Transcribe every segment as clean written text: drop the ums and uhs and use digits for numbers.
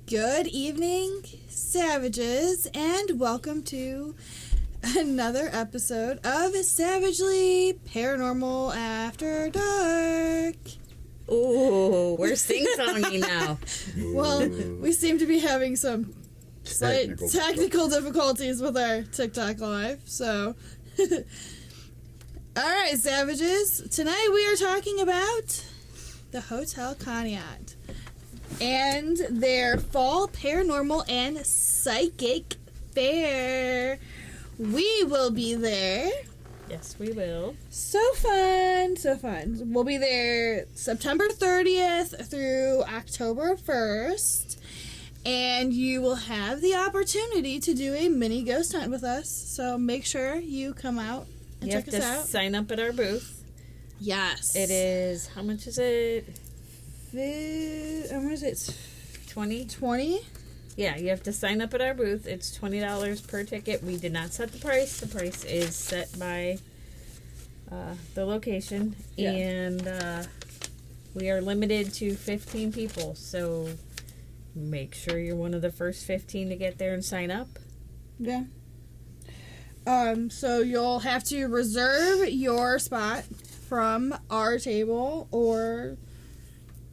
Good evening, Savages, and welcome to another episode of Savagely Paranormal After Dark. Ooh, we're sing-songy now. Well, we seem to be having some slight technical difficulties with our TikTok live, so... Alright, Savages, tonight we are talking about the Hotel Conneaut and their fall paranormal and psychic fair. We will be there. Yes, we will. So fun, so fun. We'll be there September 30th through October 1st, and you will have the opportunity to do a mini ghost hunt with us, so make sure you come out and check us out. You have to sign up at our booth. Yes. It is, how much is it? How much is it? 20? 20? Yeah, you have to sign up at our booth. It's $20 per ticket. We did not set the price. The price is set by the location. Yeah. And we are limited to 15 people. So make sure you're one of the first 15 to get there and sign up. Yeah. So you'll have to reserve your spot from our table or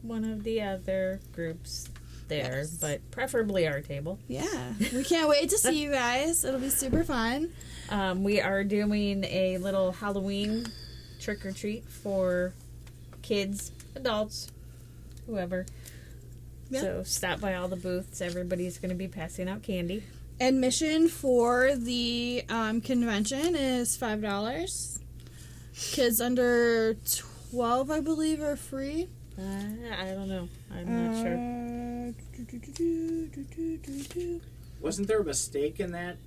one of the other groups there, yes. But preferably our table. Yeah. We can't wait to see you guys. It'll be super fun. We are doing a little Halloween trick-or-treat for kids, adults, whoever. Yeah. So stop by all the booths. Everybody's going to be passing out candy. Admission for the convention is $5. Kids under 12, I believe, are free. I don't know. I'm not sure. Wasn't there a mistake in that?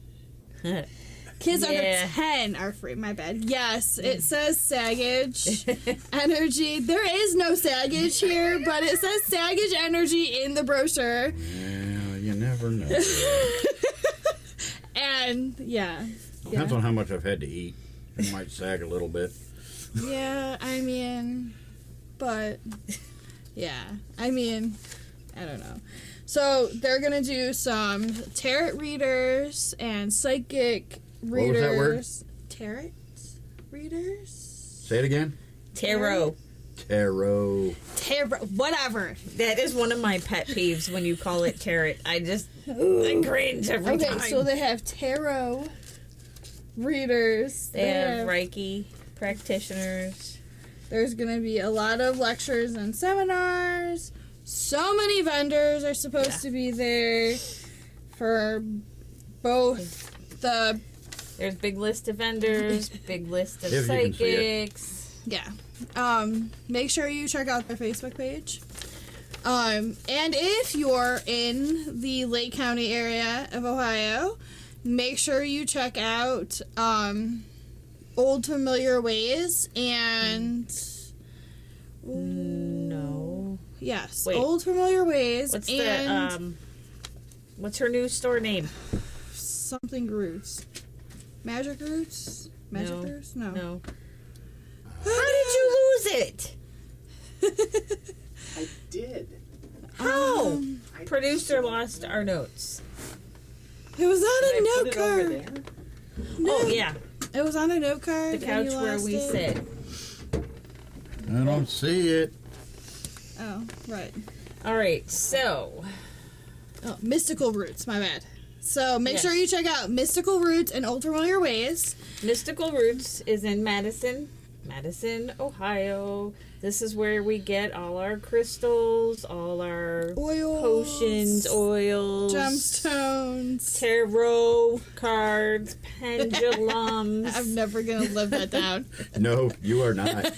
Kids under 10 are free. My bad. Yes, it says Savage Energy. There is no Savage here, but it says Savage Energi in the brochure. Yeah, you never know. And, yeah. Depends on how much I've had to eat. It might sag a little bit. Yeah, I mean... But, yeah, I mean, I don't know. So, they're going to do some tarot readers and psychic readers. What was that word? Tarot readers? Say it again. Tarot. Whatever. That is one of my pet peeves when you call it tarot. I cringe every time. Okay, so they have tarot readers. They have Reiki practitioners. There's going to be a lot of lectures and seminars. So many vendors are supposed to be there for both the... There's big list of vendors, big list of psychics. Yeah. Make sure you check out their Facebook page. And if you're in the Lake County area of Ohio, make sure you check out... Old Familiar Ways and... No. Yes. Wait. Old Familiar Ways what's her new store name? Something Roots. Magic Roots? Magic Roots? No. How did you lose it? I did. How? Producer lost our notes. It was on a note card. No. Oh, yeah. It was on a note card. The couch where we sit. I don't see it. Oh, right. All right, so. Oh, Mystical Roots, my bad. So make sure you check out Mystical Roots and Old Familiar Ways. Mystical Roots is in Madison, Ohio. This is where we get all our crystals, all our potions, oils, gemstones, tarot cards, pendulums. I'm never going to live that down. No, you are not.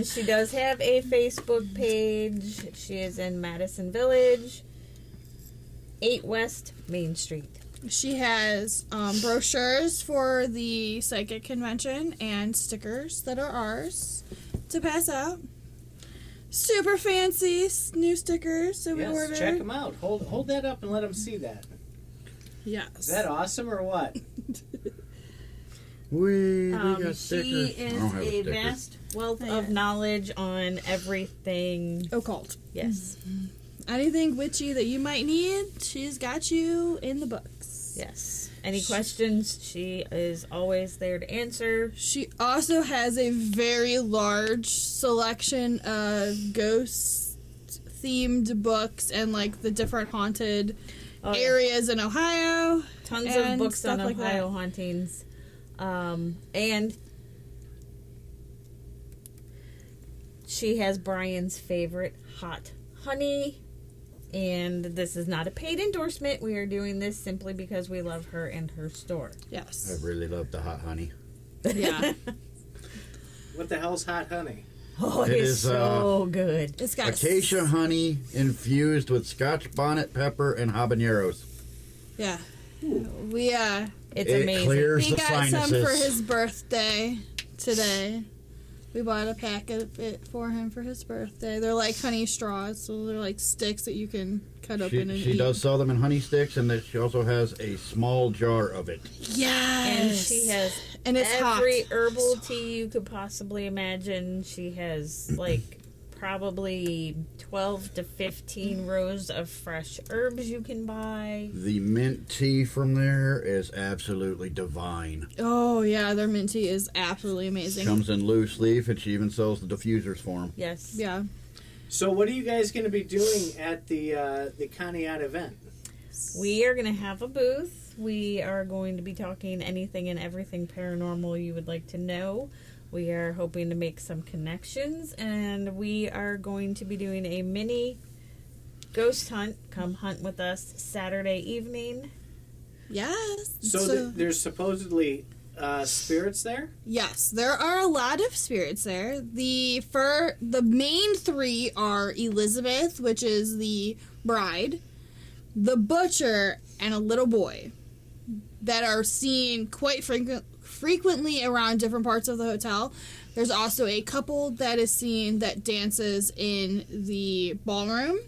She does have a Facebook page. She is in Madison Village, 8 West Main Street. She has brochures for the psychic convention and stickers that are ours to pass out. Super fancy new stickers that we ordered. Yes, check them out. Hold that up and let them see that. Yes. Is that awesome or what? We got stickers. She is a vast wealth of knowledge on everything occult. Yes. anything witchy that you might need, she's got you in the books. Yes. Any questions, she is always there to answer. She also has a very large selection of ghost-themed books and, like, the different haunted areas in Ohio. Tons of books on Ohio hauntings. And she has Brian's favorite hot honey. And this is not a paid endorsement. We are doing this simply because we love her and her store. Yes. I really love the hot honey. Yeah. What the hell's hot honey? Oh, It it's is, so good. It's got Acacia honey infused with Scotch bonnet pepper and habaneros. Yeah. We It's It amazing. clears he the got sinuses. some for his birthday today. We bought a pack of it for him for his birthday. They're like honey straws, so they're like sticks that you can cut open and She eat. does sell them in honey sticks, and that she also has a small jar of it. Yes. And she has and it's every hot. herbal tea you could possibly imagine. She has like probably 12 to 15 rows of fresh herbs you can buy. The mint tea from there is absolutely divine. Oh yeah, their mint tea is absolutely amazing. Comes in loose leaf, and she even sells the diffusers for them. Yes. Yeah. So what are you guys going to be doing at the Conneaut event? We are going to have a booth. We are going to be talking anything and everything paranormal you would like to know. We are hoping to make some connections, and we are going to be doing a mini ghost hunt. Come hunt with us Saturday evening. Yes. So there's supposedly spirits there? Yes, there are a lot of spirits there. The main three are Elizabeth, which is the bride, the butcher, and a little boy that are seen quite frequently around different parts of the hotel. There's also a couple that is seen that dances in the ballroom.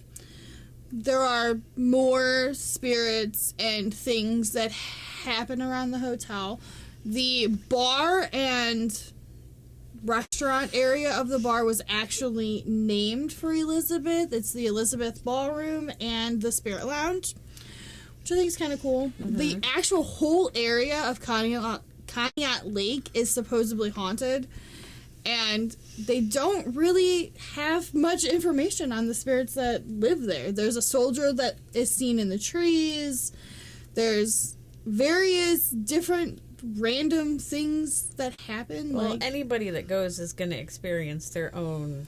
There are more spirits and things that happen around the hotel. The bar and restaurant area of the bar was actually named for Elizabeth. It's the Elizabeth Ballroom and the Spirit Lounge, which I think is kind of cool. Mm-hmm. The actual whole area of Conneaut Lake is supposedly haunted, and they don't really have much information on the spirits that live there. There's a soldier that is seen in the trees. There's various different random things that happen. Well, like anybody that goes is going to experience their own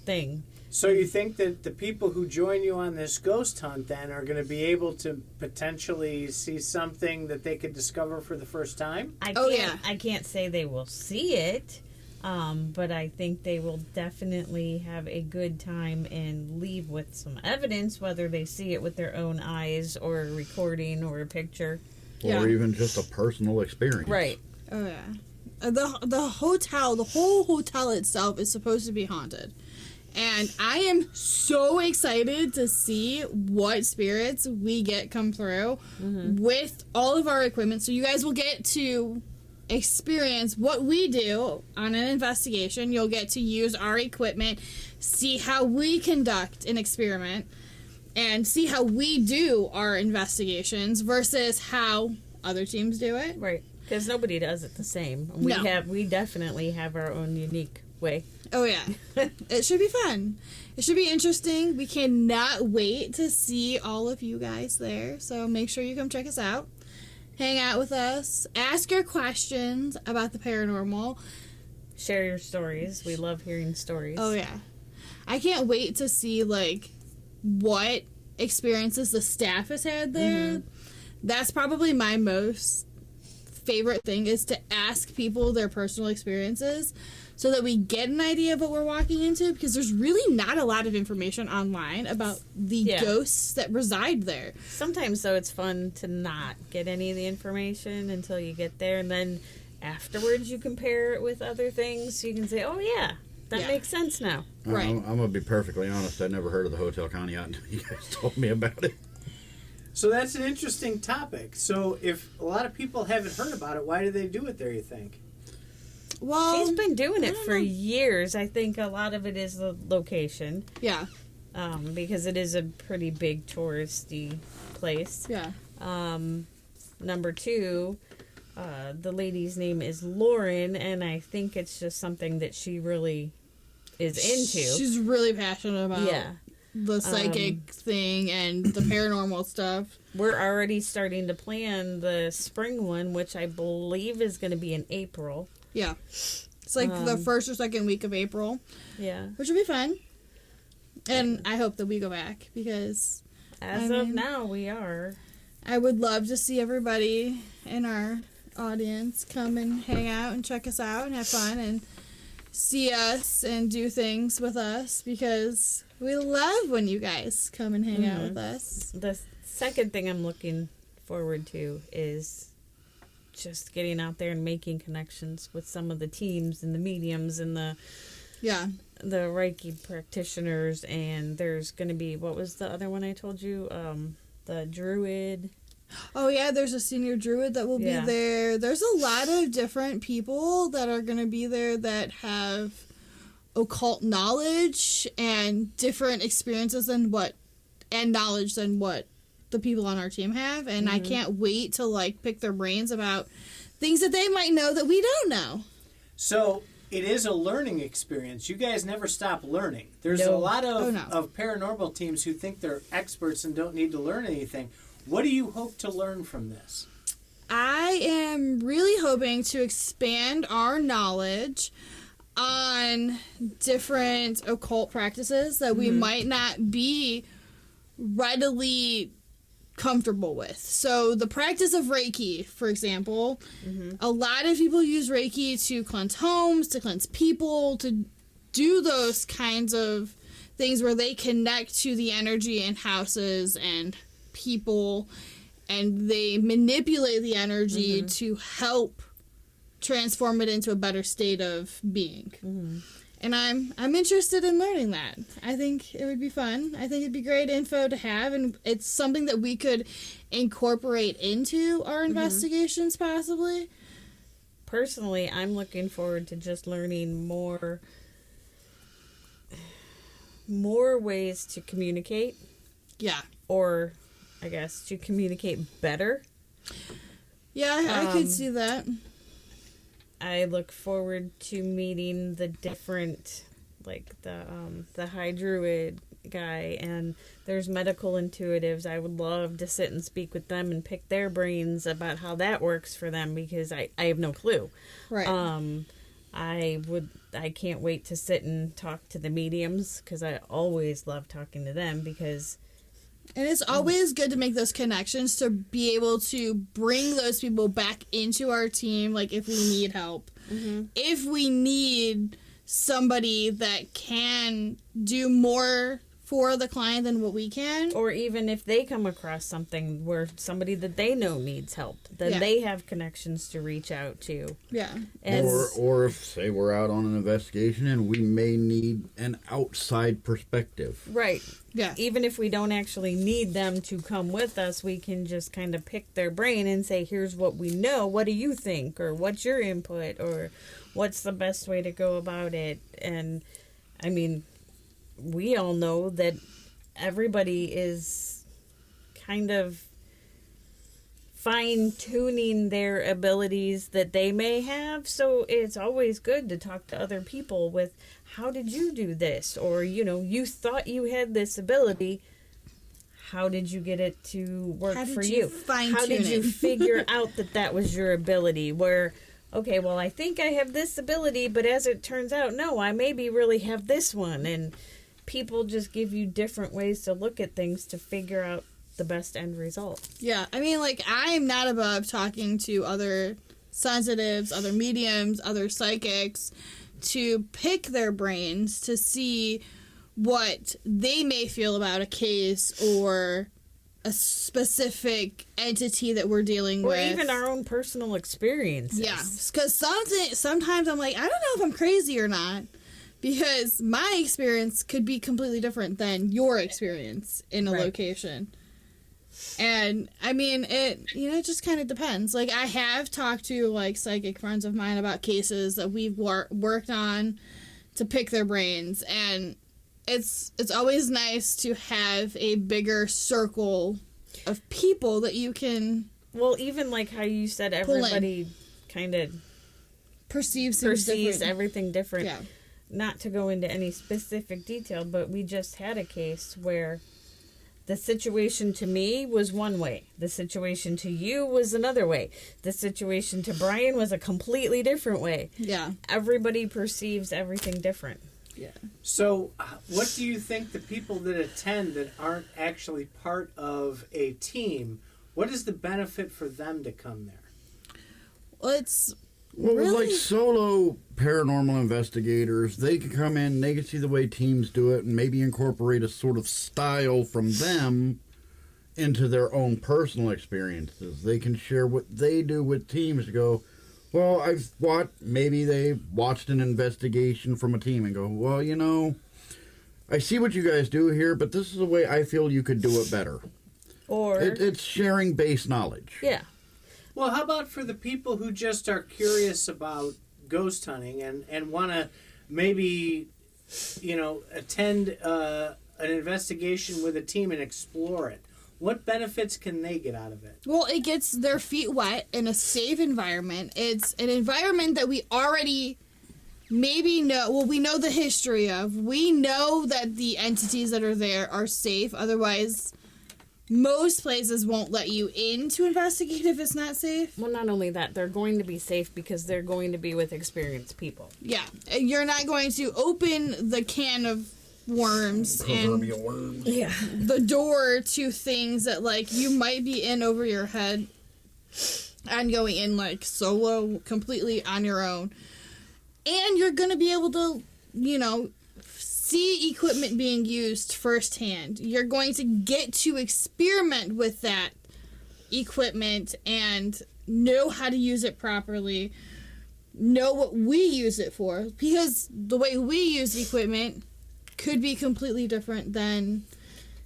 thing. So you think that the people who join you on this ghost hunt then are going to be able to potentially see something that they could discover for the first time? I can't say they will see it, but I think they will definitely have a good time and leave with some evidence, whether they see it with their own eyes or a recording or a picture. Or even just a personal experience. Right. Oh yeah. The hotel, the whole hotel itself is supposed to be haunted. And I am so excited to see what spirits we get come through with all of our equipment. So you guys will get to experience what we do on an investigation. You'll get to use our equipment, see how we conduct an experiment, and see how we do our investigations versus how other teams do it. Right. Because nobody does it the same. We definitely have our own unique way. Oh yeah. It should be fun. It should be interesting. We cannot wait to see all of you guys there. So make sure you come check us out. Hang out with us. Ask your questions about the paranormal. Share your stories. We love hearing stories. Oh yeah. I can't wait to see like what experiences the staff has had there. That's probably my most favorite thing, is to ask people their personal experiences so that we get an idea of what we're walking into, because there's really not a lot of information online about the ghosts that reside there. Sometimes, though, it's fun to not get any of the information until you get there, and then afterwards you compare it with other things so you can say, oh yeah, that makes sense now. Right. I'm going to be perfectly honest. I never heard of the Hotel Conneaut until you guys told me about it. So that's an interesting topic. So if a lot of people haven't heard about it, why do they do it there, you think? Well, she's been doing it for years. I think a lot of it is the location. Yeah. because it is a pretty big touristy place. Yeah. Number 2, the lady's name is Lauren, and I think it's just something that she really is into. She's really passionate about Yeah. the psychic thing and the paranormal stuff. We're already starting to plan the spring one, which I believe is going to be in April. Yeah. It's like the first or second week of April. Yeah. Which will be fun. And I hope that we go back because As of now, we are. I would love to see everybody in our audience come and hang out and check us out and have fun and see us and do things with us because we love when you guys come and hang out with us. The second thing I'm looking forward to is just getting out there and making connections with some of the teams and the mediums and the Reiki practitioners. And there's going to be, what was the other one I told you? The druid. Oh yeah, there's a senior druid that will be there. There's a lot of different people that are going to be there that have occult knowledge and different experiences and knowledge than what the people on our team have, and I can't wait to like pick their brains about things that they might know that we don't know. So it is a learning experience. You guys never stop learning. There's a lot of paranormal teams who think they're experts and don't need to learn anything. What do you hope to learn from this? I am really hoping to expand our knowledge on different occult practices that we might not be readily comfortable with. So the practice of Reiki, for example, a lot of people use Reiki to cleanse homes, to cleanse people, to do those kinds of things where they connect to the energy in houses and people, and they manipulate the energy to help transform it into a better state of being. And I'm interested in learning that. I think it would be fun. I think it'd be great info to have, and it's something that we could incorporate into our investigations possibly. Personally, I'm looking forward to just learning more ways to communicate. Yeah. Or, I guess, to communicate better. Yeah, I could see that. I look forward to meeting the different, like the high druid guy, and there's medical intuitives. I would love to sit and speak with them and pick their brains about how that works for them because I have no clue. Right. I can't wait to sit and talk to the mediums because I always love talking to them because. And it's always good to make those connections to be able to bring those people back into our team, like if we need help. If we need somebody that can do more for the client than what we can. Or even if they come across something where somebody that they know needs help, then they have connections to reach out to. Yeah. Or if, say, we're out on an investigation and we may need an outside perspective. Right. Yeah. Even if we don't actually need them to come with us, we can just kind of pick their brain and say, here's what we know. What do you think? Or what's your input? Or what's the best way to go about it? And, I mean, we all know that everybody is kind of fine-tuning their abilities that they may have, so it's always good to talk to other people with, how did you do this? Or, you know, you thought you had this ability, how did you get it to work for you? How did you figure out that was your ability? Where, okay, well, I think I have this ability, but as it turns out, no, I maybe really have this one. And people just give you different ways to look at things to figure out the best end result. Yeah, I mean, like, I'm not above talking to other sensitives, other mediums, other psychics, to pick their brains to see what they may feel about a case or a specific entity that we're dealing with. Or even our own personal experiences. Yeah, because sometimes I'm like, I don't know if I'm crazy or not, because my experience could be completely different than your experience in a location. And, I mean, it just kind of depends. Like, I have talked to, like, psychic friends of mine about cases that we've worked on to pick their brains, and it's always nice to have a bigger circle of people that you can. Well, even like how you said, everybody kind of perceives everything different. Yeah. Not to go into any specific detail, but we just had a case where the situation to me was one way. The situation to you was another way. The situation to Brian was a completely different way. Yeah. Everybody perceives everything different. Yeah. So, what do you think the people that attend that aren't actually part of a team, what is the benefit for them to come there? Well, it's Well, really? like solo paranormal investigators, they can come in, they can see the way teams do it, and maybe incorporate a sort of style from them into their own personal experiences. They can share what they do with teams to go, well, maybe they watched an investigation from a team and go, well, you know, I see what you guys do here, but this is the way I feel you could do it better. Or It's sharing base knowledge. yeah. Well, how about for the people who just are curious about ghost hunting and want to maybe, attend an investigation with a team and explore it? What benefits can they get out of it? Well, it gets their feet wet in a safe environment. It's an environment that we already maybe know. Well, we know the history of. We know that the entities that are there are safe. Otherwise, most places won't let you in to investigate if it's not safe. Well, not only that, they're going to be safe because they're going to be with experienced people. Yeah. You're not going to open the can of worms and Yeah. the door to things that, like, you might be in over your head and going in, like, solo, completely on your own. And you're going to be able to, see equipment being used firsthand. You're going to get to experiment with that equipment and know how to use it properly, know what we use it for, because the way we use equipment could be completely different than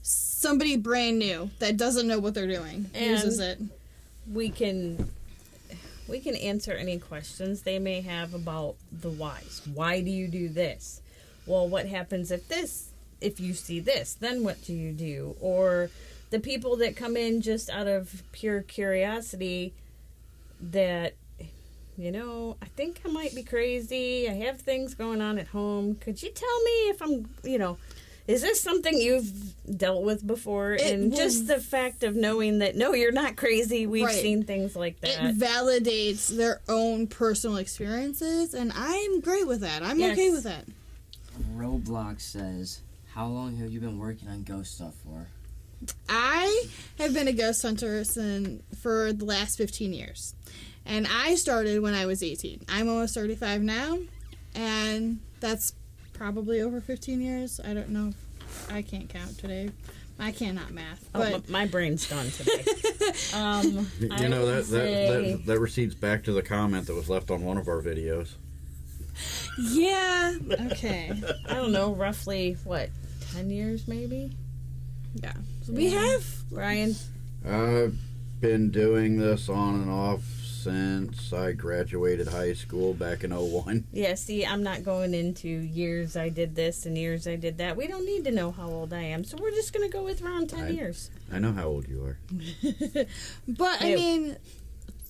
somebody brand new that doesn't know what they're doing uses it. We can answer any questions they may have about the whys. Why do you do this? Well, what happens if you see this? Then what do you do? Or the people that come in just out of pure curiosity that, I think I might be crazy. I have things going on at home. Could you tell me if I'm, is this something you've dealt with before? And just the fact of knowing that, no, you're not crazy. We've seen things like that. It validates their own personal experiences, and I'm great with that. I'm okay with that. Roblox says, how long have you been working on ghost stuff for? I have been a ghost hunter for the last 15 years. And I started when I was 18. I'm almost 35 now, and that's probably over 15 years. I don't know. I can't count today. I cannot math. But my brain's gone today. That recedes back to the comment that was left on one of our videos. Yeah. Okay. I don't know, roughly, 10 years maybe? Yeah. So we have... Brian? I've been doing this on and off since I graduated high school back in 01. Yeah, see, I'm not going into years I did this and years I did that. We don't need to know how old I am, so we're just going to go with around 10 years. I know how old you are. But, I mean,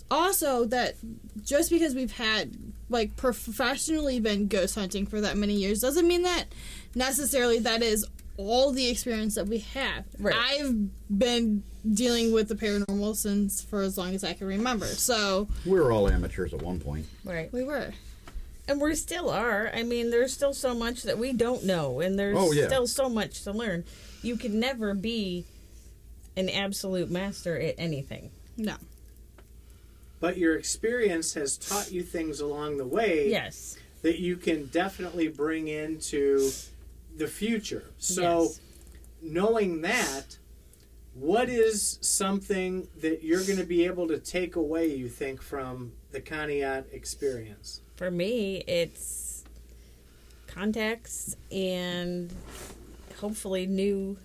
also that just because we've had, professionally been ghost hunting for that many years doesn't mean that necessarily that is all the experience that we have. Right. I've been dealing with the paranormal for as long as I can remember. So we were all amateurs at one point. Right. We were. And we still are. I mean, there's still so much that we don't know, and there's still so much to learn. You can never be an absolute master at anything. No. But your experience has taught you things along the way that you can definitely bring into the future. So knowing that, what is something that you're going to be able to take away, you think, from the Conneaut experience? For me, it's contacts and hopefully new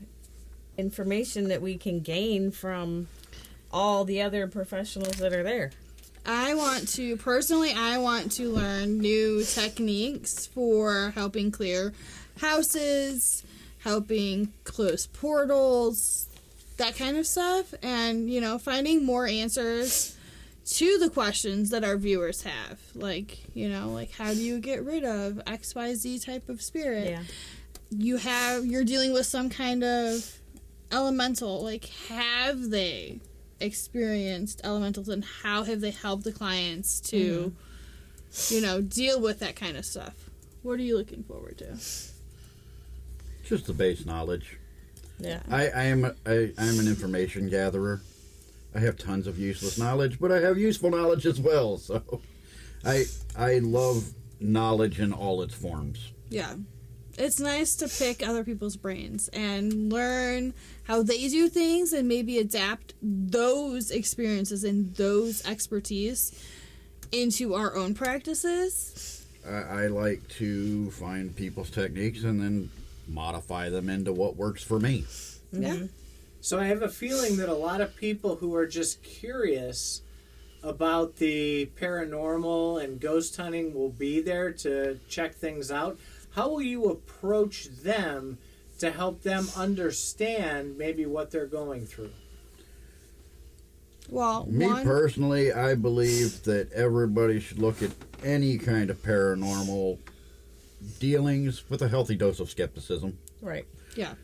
information that we can gain from all the other professionals that are there. I want to learn new techniques for helping clear houses, helping close portals, that kind of stuff, and, you know, finding more answers to the questions that our viewers have. Like, you know, like, how do you get rid of XYZ type of spirit? Yeah. You're dealing with some kind of elemental. Like, have they experienced elementals, and how have they helped the clients to, you know, deal with that kind of stuff? What are you looking forward to? Just the base knowledge. Yeah. I am an information gatherer. I have tons of useless knowledge, but I have useful knowledge as well. So I love knowledge in all its forms. Yeah. It's nice to pick other people's brains and learn how they do things and maybe adapt those experiences and those expertise into our own practices. I like to find people's techniques and then modify them into what works for me. Yeah. So I have a feeling that a lot of people who are just curious about the paranormal and ghost hunting will be there to check things out. How will you approach them to help them understand maybe what they're going through? Well, Personally, I believe that everybody should look at any kind of paranormal dealings with a healthy dose of skepticism. Right. Yeah.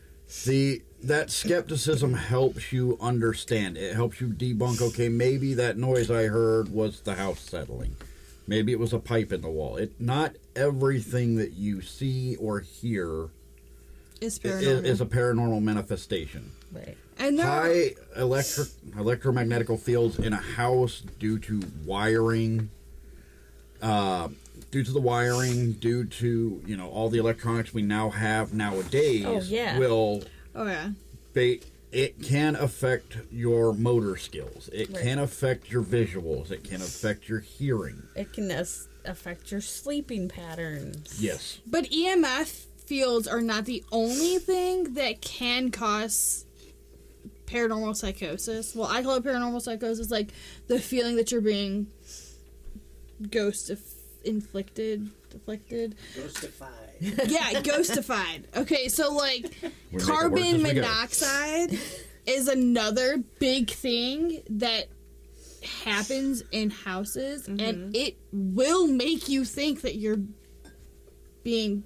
That skepticism helps you understand. It helps you debunk, okay, maybe that noise I heard was the house settling. Maybe it was a pipe in the wall. Not everything that you see or hear is paranormal. Is a paranormal manifestation. Right. And high electromagnetical fields in a house due to wiring, due to, you know, all the electronics we now have nowadays it can affect your motor skills. It can affect your visuals. It can affect your hearing. It can affect your sleeping patterns. Yes. But EMF fields are not the only thing that can cause paranormal psychosis. Well, I call it paranormal psychosis, like the feeling that you're being inflicted. Ghostified. Yeah, ghostified. Okay, so like carbon monoxide is another big thing that happens in houses, and it will make you think that you're being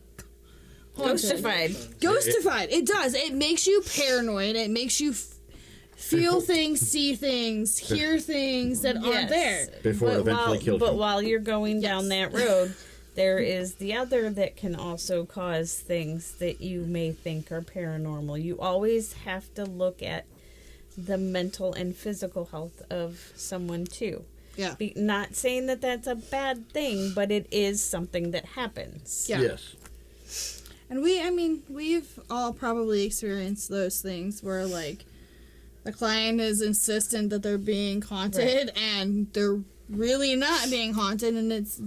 Ghostified. It does. It makes you paranoid. It makes you feel things, see things, hear things that aren't there. Before it eventually kills you. But while you're going down that road, there is the other that can also cause things that you may think are paranormal. You always have to look at the mental and physical health of someone, too. Yeah. Not saying that that's a bad thing, but it is something that happens. Yeah. Yes. And we've all probably experienced those things where, like, the client is insistent that they're being haunted, and they're really not being haunted, and it's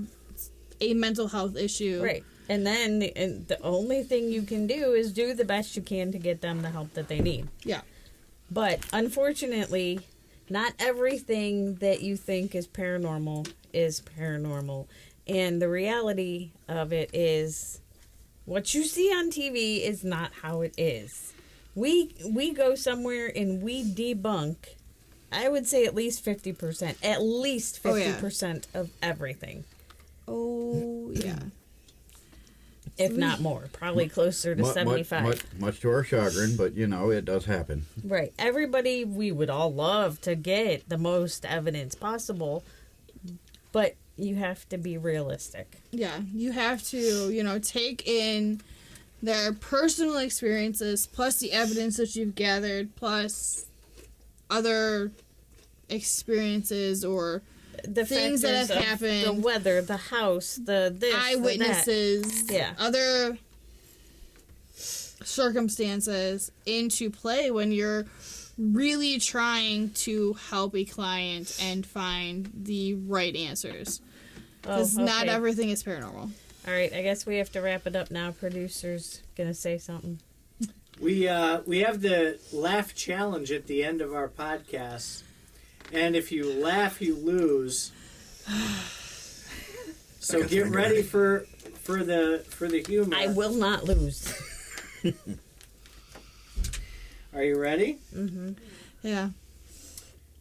a mental health issue. Right. And then the only thing you can do is do the best you can to get them the help that they need. Yeah. But unfortunately, not everything that you think is paranormal is paranormal. And the reality of it is what you see on TV is not how it is. We go somewhere and we debunk, I would say at least 50%. At least 50% of everything. Oh, yeah. If not more. Probably closer to 75. Much to our chagrin, but, you know, it does happen. Right. Everybody, we would all love to get the most evidence possible, but you have to be realistic. Yeah. You have to, you know, take in their personal experiences, plus the evidence that you've gathered, plus other experiences or the things that have happened, the weather, the house, the this, eyewitnesses, other circumstances into play when you're really trying to help a client and find the right answers. Because not everything is paranormal. All right, I guess we have to wrap it up now. Producer's gonna say something. We have the laugh challenge at the end of our podcast. And if you laugh, you lose. So get ready for the humor. I will not lose. Are you ready? Mm-hmm. Yeah.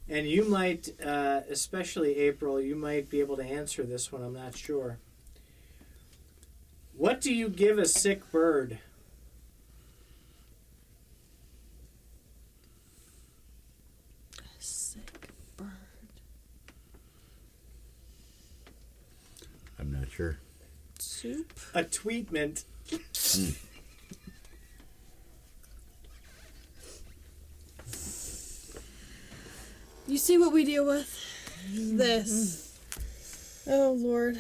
And you might, especially April, you might be able to answer this one. I'm not sure. What do you give a sick bird? A sick bird. I'm not sure. Soup? A tweetment. You see what we deal with? This. Oh, Lord.